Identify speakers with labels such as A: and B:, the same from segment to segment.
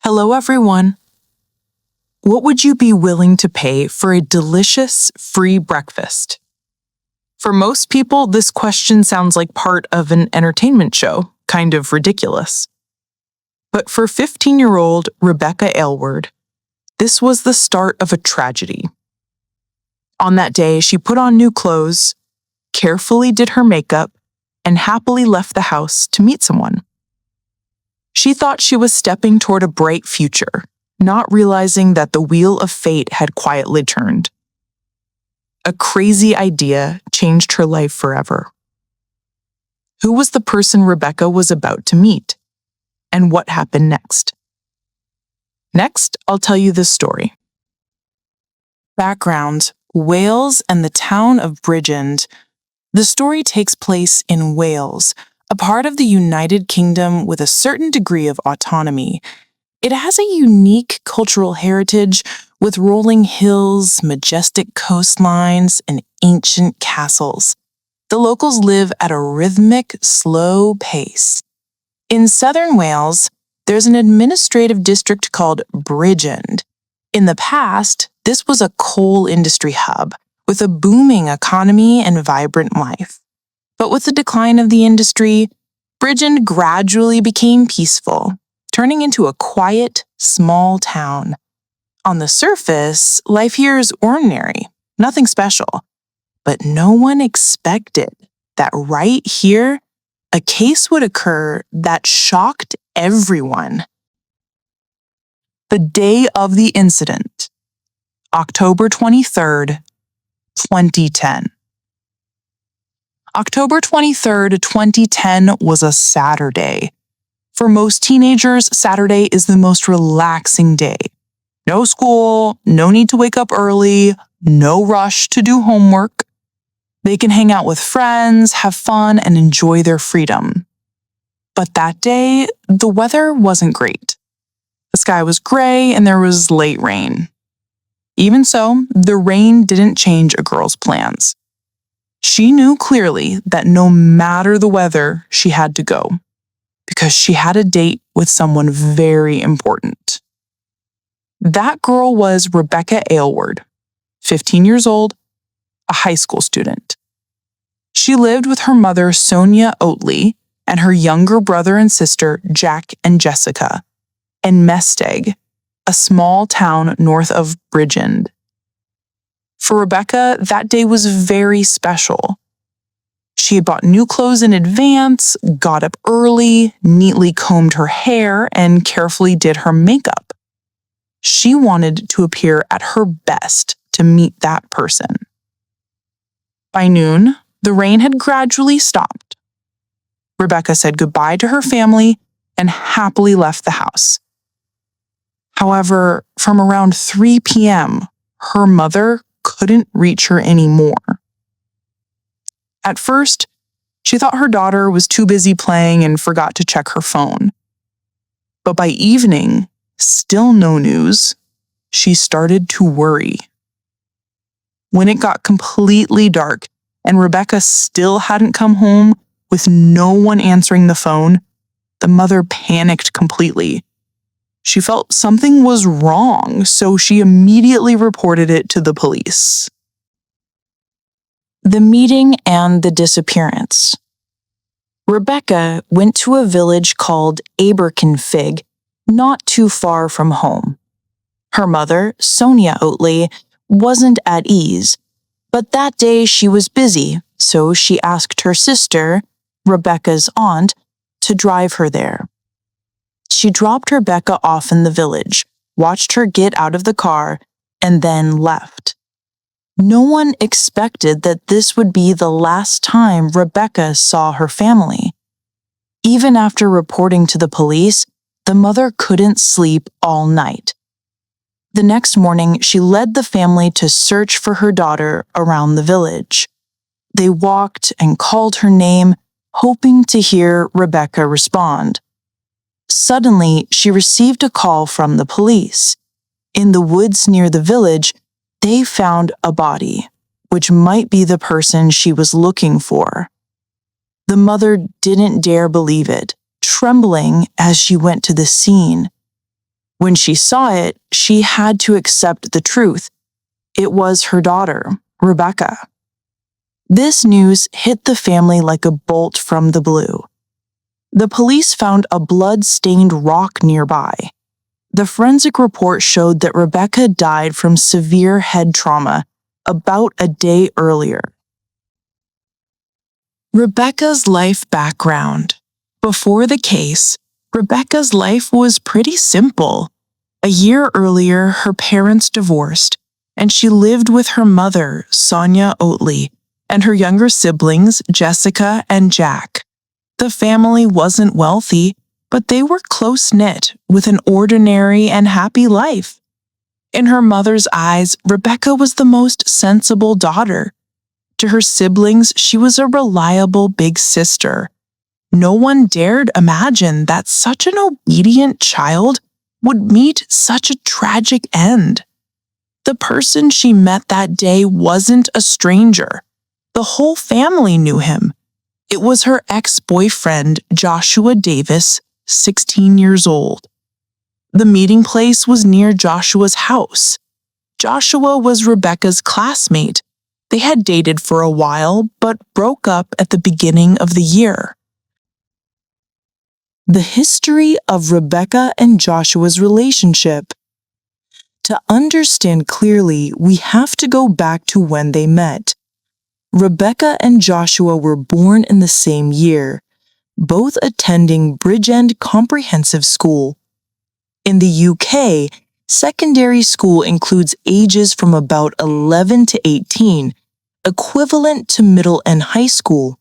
A: Hello, everyone. What would you be willing to pay for a delicious, free breakfast? For most people, this question sounds like part of an entertainment show, kind of ridiculous. But for 15-year-old Rebecca Aylward, this was the start of a tragedy. On that day, she put on new clothes, carefully did her makeup, and happily left the house to meet someone. She thought she was stepping toward a bright future, not realizing that the wheel of fate had quietly turned. A crazy idea changed her life forever. Who was the person Rebecca was about to meet? And what happened next? Next, I'll tell you this story. Background: Wales and the town of Bridgend. The story takes place in Wales, a part of the United Kingdom with a certain degree of autonomy. It has a unique cultural heritage with rolling hills, majestic coastlines, and ancient castles. The locals live at a rhythmic, slow pace. In southern Wales, there's an administrative district called Bridgend. In the past, this was a coal industry hub with a booming economy and vibrant life. But with the decline of the industry, Bridgend gradually became peaceful, turning into a quiet, small town. On the surface, life here is ordinary, nothing special. But no one expected that right here, a case would occur that shocked everyone. The day of the incident, October 23rd, 2010. October 23rd, 2010 was a Saturday. For most teenagers, Saturday is the most relaxing day. No school, no need to wake up early, no rush to do homework. They can hang out with friends, have fun, and enjoy their freedom. But that day, the weather wasn't great. The sky was gray and there was late rain. Even so, the rain didn't change a girl's plans. She knew clearly that no matter the weather, she had to go, because she had a date with someone very important. That girl was Rebecca Aylward, 15 years old, a high school student. She lived with her mother, Sonia Oatley, and her younger brother and sister, Jack and Jessica, in Mesteg, a small town north of Bridgend. For Rebecca, that day was very special. She had bought new clothes in advance, got up early, neatly combed her hair, and carefully did her makeup. She wanted to appear at her best to meet that person. By noon, the rain had gradually stopped. Rebecca said goodbye to her family and happily left the house. However, from around 3 p.m., her mother couldn't reach her anymore. At first, she thought her daughter was too busy playing and forgot to check her phone. But by evening, still no news, she started to worry. When it got completely dark and Rebecca still hadn't come home with no one answering the phone, the mother panicked completely. She felt something was wrong, so she immediately reported it to the police. The meeting and the disappearance. Rebecca went to a village called Aberkenfig, not too far from home. Her mother, Sonia Oatley, wasn't at ease, but that day she was busy, so she asked her sister, Rebecca's aunt, to drive her there. She dropped Rebecca off in the village, watched her get out of the car, and then left. No one expected that this would be the last time Rebecca saw her family. Even after reporting to the police, the mother couldn't sleep all night. The next morning, she led the family to search for her daughter around the village. They walked and called her name, hoping to hear Rebecca respond. Suddenly, she received a call from the police. In the woods near the village, they found a body, which might be the person she was looking for. The mother didn't dare believe it, trembling as she went to the scene. When she saw it, she had to accept the truth. It was her daughter, Rebecca. This news hit the family like a bolt from the blue. The police found a blood-stained rock nearby. The forensic report showed that Rebecca died from severe head trauma about a day earlier. Rebecca's life background. Before the case, Rebecca's life was pretty simple. A year earlier, her parents divorced, and she lived with her mother, Sonia Oatley, and her younger siblings, Jessica and Jack. The family wasn't wealthy, but they were close-knit with an ordinary and happy life. In her mother's eyes, Rebecca was the most sensible daughter. To her siblings, she was a reliable big sister. No one dared imagine that such an obedient child would meet such a tragic end. The person she met that day wasn't a stranger. The whole family knew him. It was her ex-boyfriend, Joshua Davies, 16 years old. The meeting place was near Joshua's house. Joshua was Rebecca's classmate. They had dated for a while, but broke up at the beginning of the year. The history of Rebecca and Joshua's relationship. To understand clearly, we have to go back to when they met. Rebecca and Joshua were born in the same year, both attending Bridgend Comprehensive School. In the UK, secondary school includes ages from about 11 to 18, equivalent to middle and high school.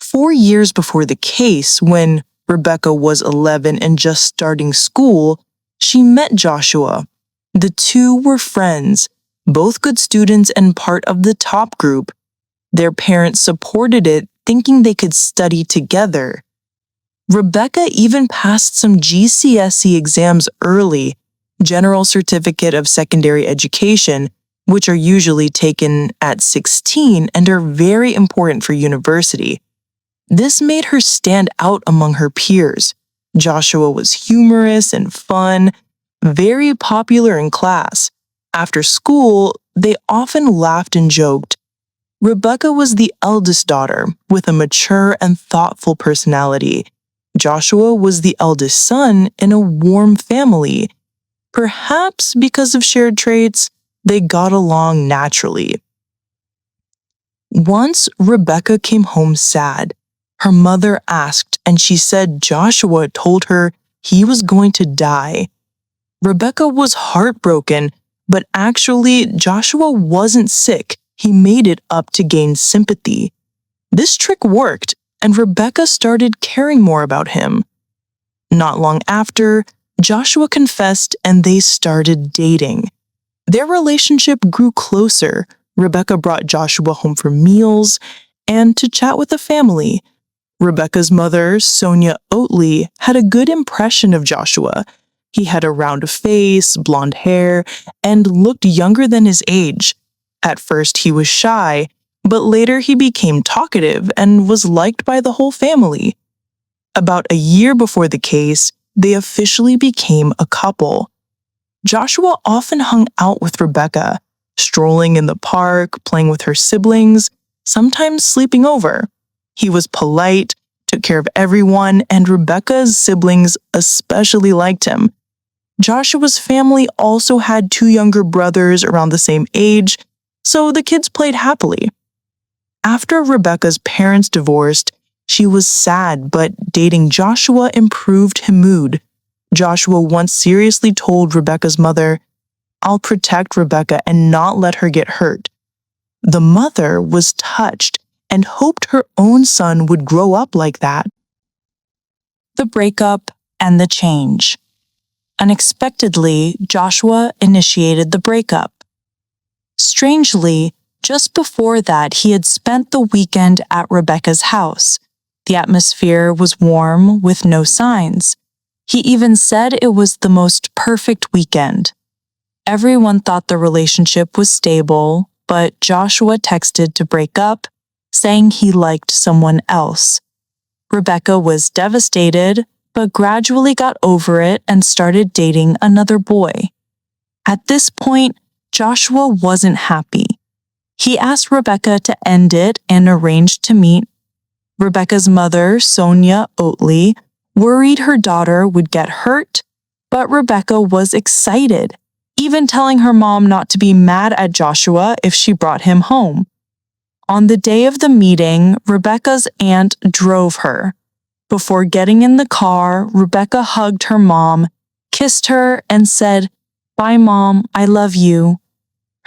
A: 4 years before the case, when Rebecca was 11 and just starting school, she met Joshua. The two were friends, both good students and part of the top group. Their parents supported it, thinking they could study together. Rebecca even passed some GCSE exams early, General Certificate of Secondary Education, which are usually taken at 16 and are very important for university. This made her stand out among her peers. Joshua was humorous and fun, very popular in class. After school, they often laughed and joked. Rebecca was the eldest daughter, with a mature and thoughtful personality. Joshua was the eldest son in a warm family. Perhaps because of shared traits, they got along naturally. Once Rebecca came home sad. Her mother asked, and she said Joshua told her he was going to die. Rebecca was heartbroken, but actually Joshua wasn't sick. He made it up to gain sympathy. This trick worked, and Rebecca started caring more about him. Not long after, Joshua confessed and they started dating. Their relationship grew closer. Rebecca brought Joshua home for meals and to chat with the family. Rebecca's mother, Sonia Oatley, had a good impression of Joshua. He had a round face, blonde hair, and looked younger than his age. At first he was shy, but later he became talkative and was liked by the whole family. About a year before the case, they officially became a couple. Joshua often hung out with Rebecca, strolling in the park, playing with her siblings, sometimes sleeping over. He was polite, took care of everyone, and Rebecca's siblings especially liked him. Joshua's family also had 2 younger brothers around the same age, so the kids played happily. After Rebecca's parents divorced, she was sad, but dating Joshua improved her mood. Joshua once seriously told Rebecca's mother, "I'll protect Rebecca and not let her get hurt." The mother was touched and hoped her own son would grow up like that. The breakup and the change. Unexpectedly, Joshua initiated the breakup. Strangely, just before that, he had spent the weekend at Rebecca's house. The atmosphere was warm with no signs. He even said it was the most perfect weekend. Everyone thought the relationship was stable, but Joshua texted to break up, saying he liked someone else. Rebecca was devastated, but gradually got over it and started dating another boy. At this point, Joshua wasn't happy. He asked Rebecca to end it and arranged to meet. Rebecca's mother, Sonia Oatley, worried her daughter would get hurt, but Rebecca was excited, even telling her mom not to be mad at Joshua if she brought him home. On the day of the meeting, Rebecca's aunt drove her. Before getting in the car, Rebecca hugged her mom, kissed her, and said, "Bye, Mom, I love you."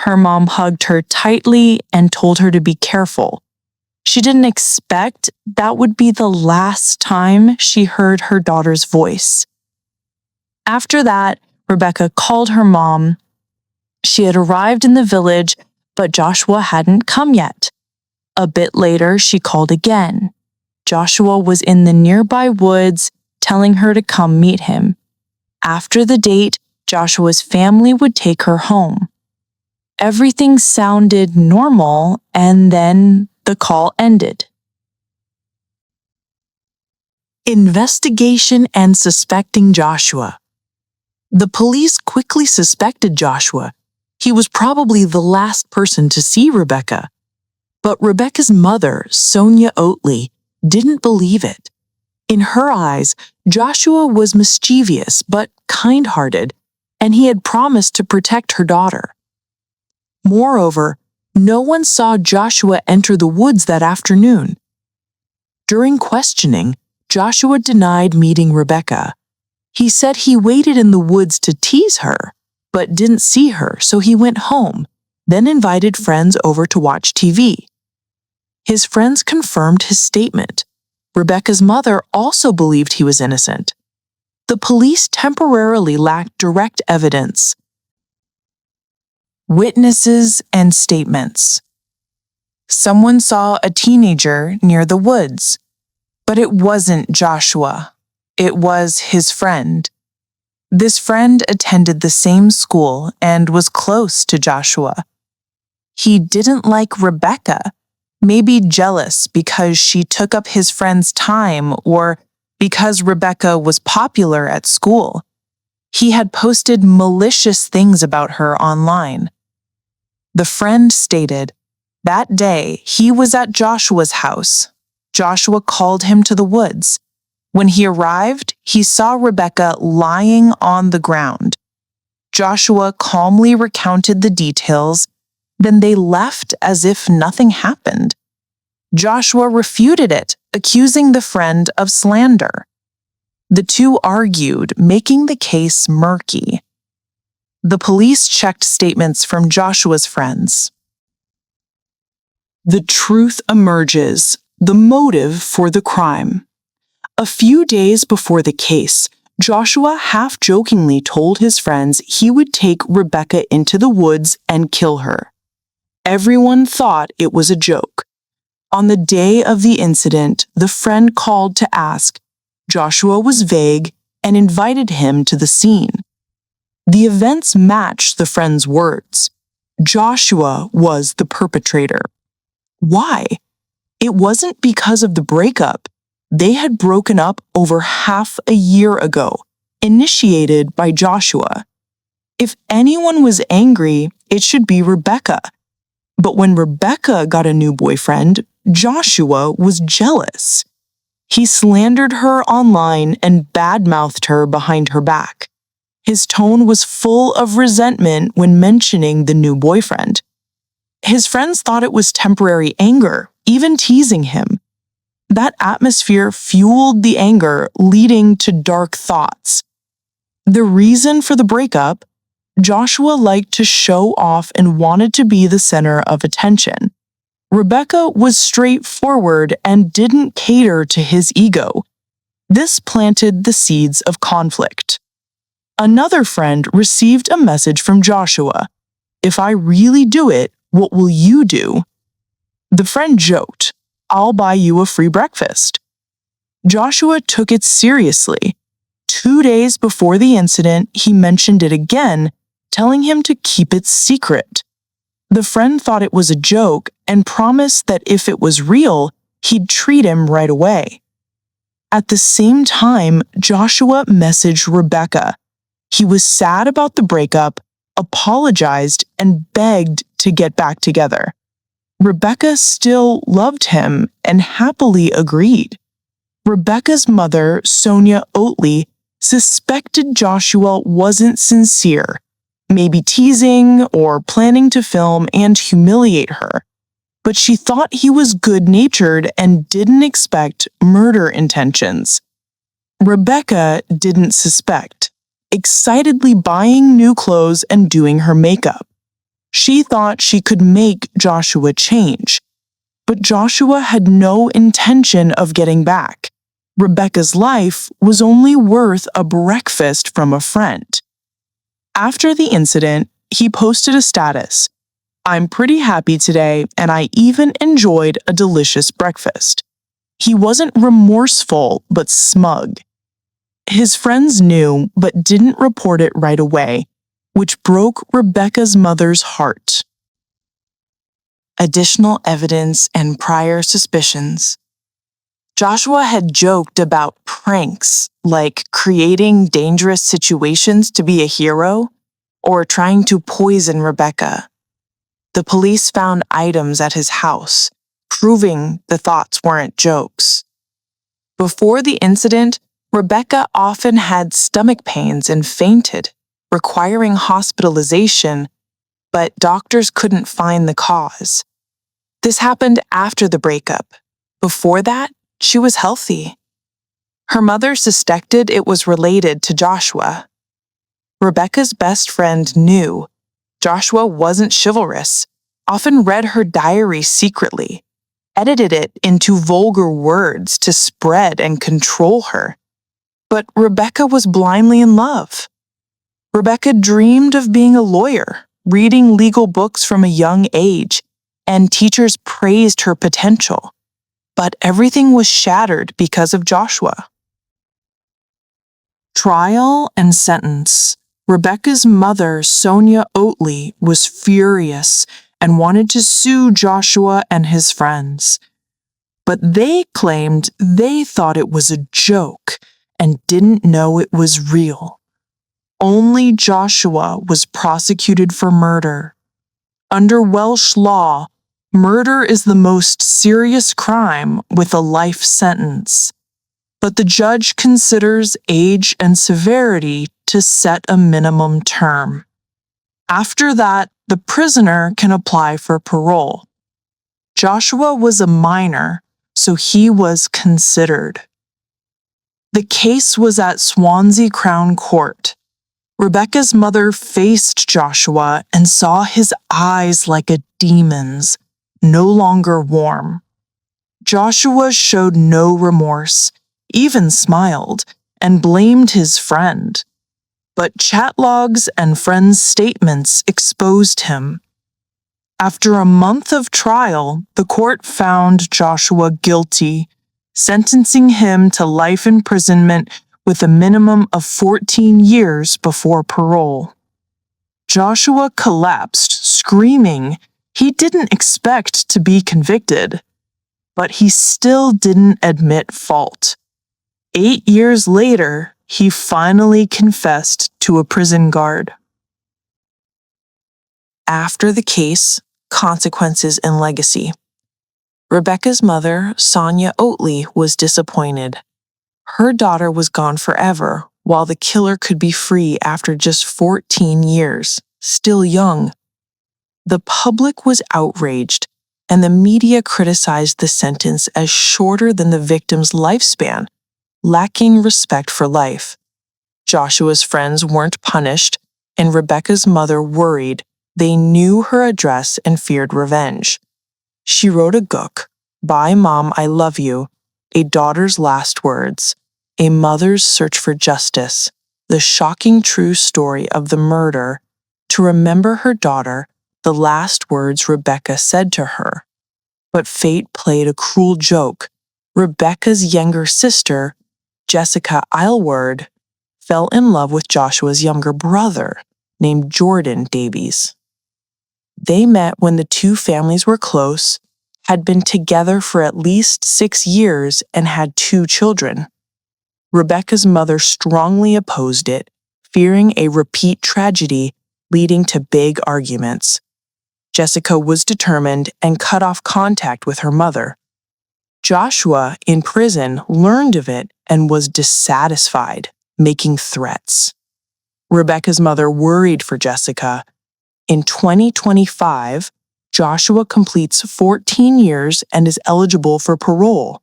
A: Her mom hugged her tightly and told her to be careful. She didn't expect that would be the last time she heard her daughter's voice. After that, Rebecca called her mom. She had arrived in the village, but Joshua hadn't come yet. A bit later, she called again. Joshua was in the nearby woods, telling her to come meet him. After the date, Joshua's family would take her home. Everything sounded normal, and then the call ended. Investigation and suspecting Joshua. The police quickly suspected Joshua. He was probably the last person to see Rebecca. But Rebecca's mother, Sonia Oatley, didn't believe it. In her eyes, Joshua was mischievous but kind-hearted, and he had promised to protect her daughter. Moreover, no one saw Joshua enter the woods that afternoon. During questioning, Joshua denied meeting Rebecca. He said he waited in the woods to tease her, but didn't see her, so he went home, then invited friends over to watch TV. His friends confirmed his statement. Rebecca's mother also believed he was innocent. The police temporarily lacked direct evidence. Witnesses and statements. Someone saw a teenager near the woods, but it wasn't Joshua. It was his friend. This friend attended the same school and was close to Joshua. He didn't like Rebecca, maybe jealous because she took up his friend's time or because Rebecca was popular at school. He had posted malicious things about her online. The friend stated, that day he was at Joshua's house. Joshua called him to the woods. When he arrived, he saw Rebecca lying on the ground. Joshua calmly recounted the details. Then they left as if nothing happened. Joshua refuted it, accusing the friend of slander. The two argued, making the case murky. The police checked statements from Joshua's friends. The truth emerges, the motive for the crime. A few days before the case, Joshua half-jokingly told his friends he would take Rebecca into the woods and kill her. Everyone thought it was a joke. On the day of the incident, the friend called to ask. Joshua was vague and invited him to the scene. The events matched the friend's words. Joshua was the perpetrator. Why? It wasn't because of the breakup. They had broken up over half a year ago, initiated by Joshua. If anyone was angry, it should be Rebecca. But when Rebecca got a new boyfriend, Joshua was jealous. He slandered her online and badmouthed her behind her back. His tone was full of resentment when mentioning the new boyfriend. His friends thought it was temporary anger, even teasing him. That atmosphere fueled the anger, leading to dark thoughts. The reason for the breakup? Joshua liked to show off and wanted to be the center of attention. Rebecca was straightforward and didn't cater to his ego. This planted the seeds of conflict. Another friend received a message from Joshua. If I really do it, what will you do? The friend joked, I'll buy you a free breakfast. Joshua took it seriously. 2 days before the incident, he mentioned it again, telling him to keep it secret. The friend thought it was a joke and promised that if it was real, he'd treat him right away. At the same time, Joshua messaged Rebecca. He was sad about the breakup, apologized, and begged to get back together. Rebecca still loved him and happily agreed. Rebecca's mother, Sonia Oatley, suspected Joshua wasn't sincere, maybe teasing or planning to film and humiliate her. But she thought he was good-natured and didn't expect murder intentions. Rebecca didn't suspect, excitedly buying new clothes and doing her makeup. She thought she could make Joshua change, but Joshua had no intention of getting back. Rebecca's life was only worth a breakfast from a friend. After the incident, he posted a status. "I'm pretty happy today, and I even enjoyed a delicious breakfast." He wasn't remorseful, but smug. His friends knew, but didn't report it right away, which broke Rebecca's mother's heart. Additional evidence and prior suspicions. Joshua had joked about pranks, like creating dangerous situations to be a hero, or trying to poison Rebecca. The police found items at his house, proving the thoughts weren't jokes. Before the incident, Rebecca often had stomach pains and fainted, requiring hospitalization, but doctors couldn't find the cause. This happened after the breakup. Before that, she was healthy. Her mother suspected it was related to Joshua. Rebecca's best friend knew Joshua wasn't chivalrous, often read her diary secretly, edited it into vulgar words to spread and control her. But Rebecca was blindly in love. Rebecca dreamed of being a lawyer, reading legal books from a young age, and teachers praised her potential. But everything was shattered because of Joshua. Trial and sentence. Rebecca's mother, Sonia Oatley, was furious and wanted to sue Joshua and his friends. But they claimed they thought it was a joke and didn't know it was real. Only Joshua was prosecuted for murder. Under Welsh law, murder is the most serious crime with a life sentence. But the judge considers age and severity to set a minimum term. After that, the prisoner can apply for parole. Joshua was a minor, so he was considered. The case was at Swansea Crown Court. Rebecca's mother faced Joshua and saw his eyes like a demon's, no longer warm. Joshua showed no remorse, even smiled, and blamed his friend. But chat logs and friends' statements exposed him. After a month of trial, the court found Joshua guilty, sentencing him to life imprisonment with a minimum of 14 years before parole. Joshua collapsed, screaming he didn't expect to be convicted, but he still didn't admit fault. 8 years later, he finally confessed to a prison guard. After the case, consequences and legacy. Rebecca's mother, Sonia Oatley, was disappointed. Her daughter was gone forever, while the killer could be free after just 14 years, still young. The public was outraged, and the media criticized the sentence as shorter than the victim's lifespan, lacking respect for life. Joshua's friends weren't punished, and Rebecca's mother worried. They knew her address and feared revenge. She wrote a book, "Bye Mom, I Love You," a daughter's last words, a mother's search for justice, the shocking true story of the murder, to remember her daughter, the last words Rebecca said to her. But fate played a cruel joke. Rebecca's younger sister, Jessica Aylward, fell in love with Joshua's younger brother, named Jordan Davies. They met when the two families were close, had been together for at least 6 years, and had 2 children. Rebecca's mother strongly opposed it, fearing a repeat tragedy leading to big arguments. Jessica was determined and cut off contact with her mother. Joshua, in prison, learned of it and was dissatisfied, making threats. Rebecca's mother worried for Jessica. In 2025, Joshua completes 14 years and is eligible for parole.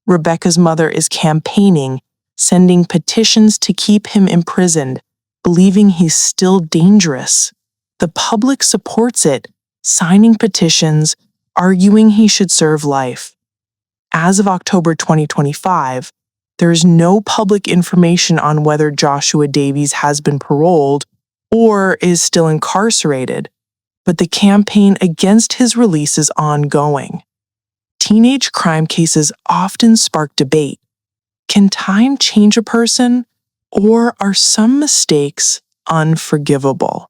A: Rebecca's mother is campaigning, sending petitions to keep him imprisoned, believing he's still dangerous. The public supports it, signing petitions, arguing he should serve life. As of October 2025, there is no public information on whether Joshua Davies has been paroled or is still incarcerated, but the campaign against his release is ongoing. Teenage crime cases often spark debate. Can time change a person, or are some mistakes unforgivable?